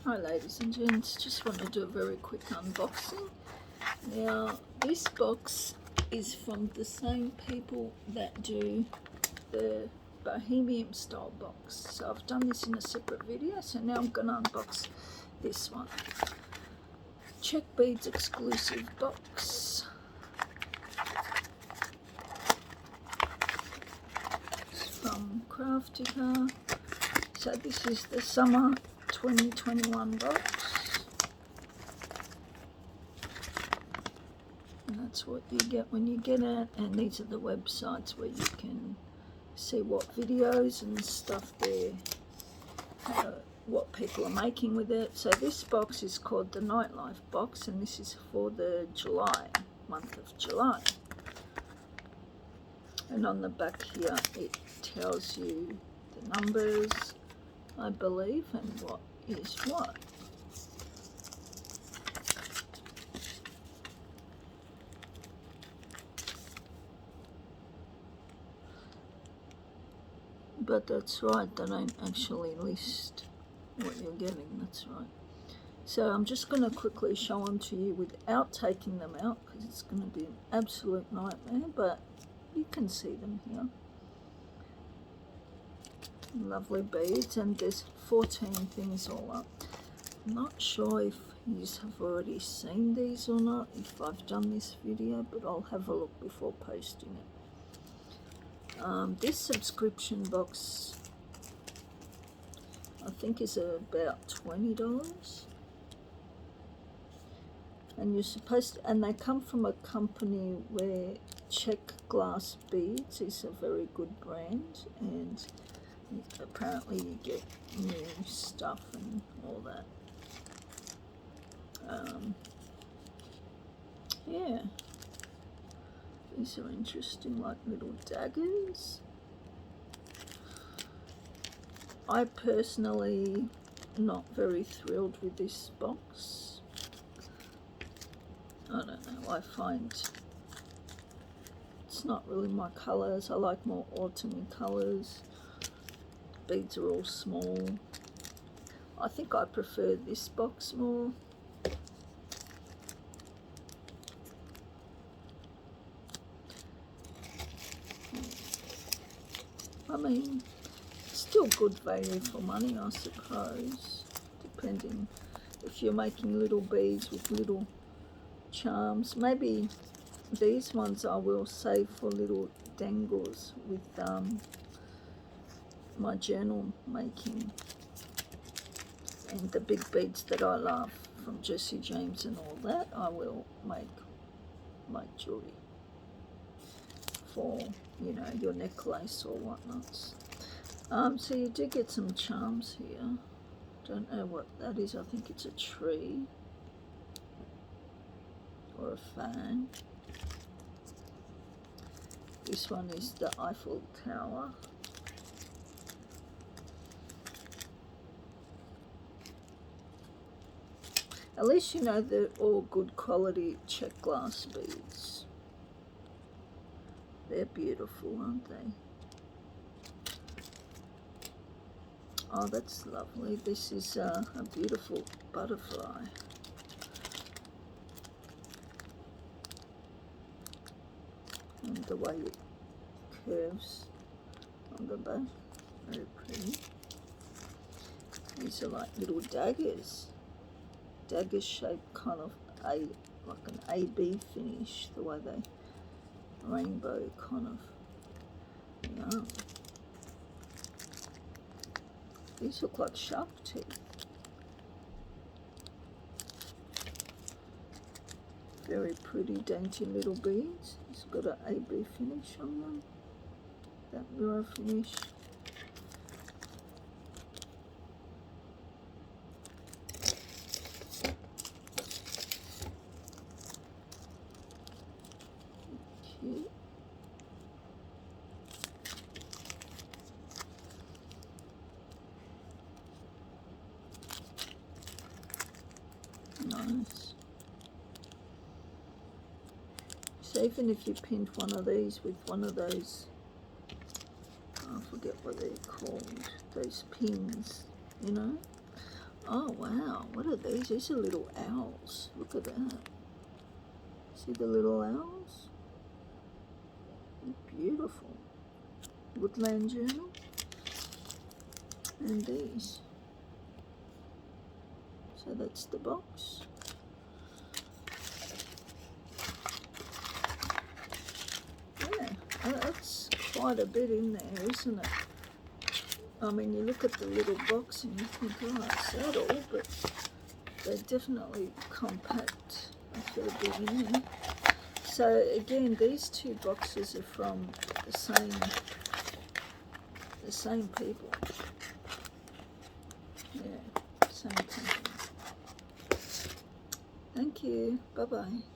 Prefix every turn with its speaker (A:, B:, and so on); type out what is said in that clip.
A: Hi ladies and gents, just want to do a very quick unboxing. Now this box is from the same people that do the Bohemian style box. So I've done this in a separate video, so now I'm going to unbox this one. Czech Beads exclusive box. It's from Craftica. So this is the summer 2021 box. And that's what you get when you get it, and these are the websites where you can see what videos and stuff there, what people are making with it. So this box is called the Nightlife box, and this is for the month of July. And on the back here it tells you the numbers, I believe, and what is what. But that's right, they don't actually list what you're getting, that's right. So I'm just going to quickly show them to you without taking them out, because it's going to be an absolute nightmare, but you can see them here. Lovely beads, and there's 14 things all up. I'm not sure if you have already seen these or not, if I've done this video, but I'll have a look before posting it. This subscription box I think is about $20, and you're supposed to, and they come from a company where Czech Glass Beads is a very good brand, and apparently you get new stuff and all that. Yeah, these are interesting, like little daggers. I personally not very thrilled with this box. I don't know, I find it's not really my colours. I like more autumny colours. Beads are all small. I think I prefer this box more. I mean, still good value for money, I suppose, depending if you're making little beads with little charms. Maybe these ones I will save for little dangles with my journal making, and the big beads that I love from Jesse James and all that, I will make jewelry for, you know, your necklace or whatnots. So you do get some charms here. Don't know what that is. I think it's a tree or a fan. This one is the Eiffel Tower. At least you know they're all good quality Czech glass beads. They're beautiful, aren't they? Oh, that's lovely. This is a beautiful butterfly. And the way it curves on the back, very pretty. These are like little daggers. Dagger shaped, kind of like an AB finish, the way they rainbow kind of. Yeah. These look like shark teeth. Very pretty, dainty little beads. It's got an AB finish on them. That mirror finish. Cute. Nice. So even if you pinned one of these with one of those, I forget what they're called, those pins, you know, Oh wow, what are these? These are little owls. Look at that. See the little owls? They're beautiful. Woodland Journal. And these. So that's the box. Yeah, that's quite a bit in there, isn't it? I mean, you look at the little box and you think, oh, it's that all, but they're definitely compact. I've got a bit in there. So again, these two boxes are from the same people. Yeah, same company. Thank you. Bye bye.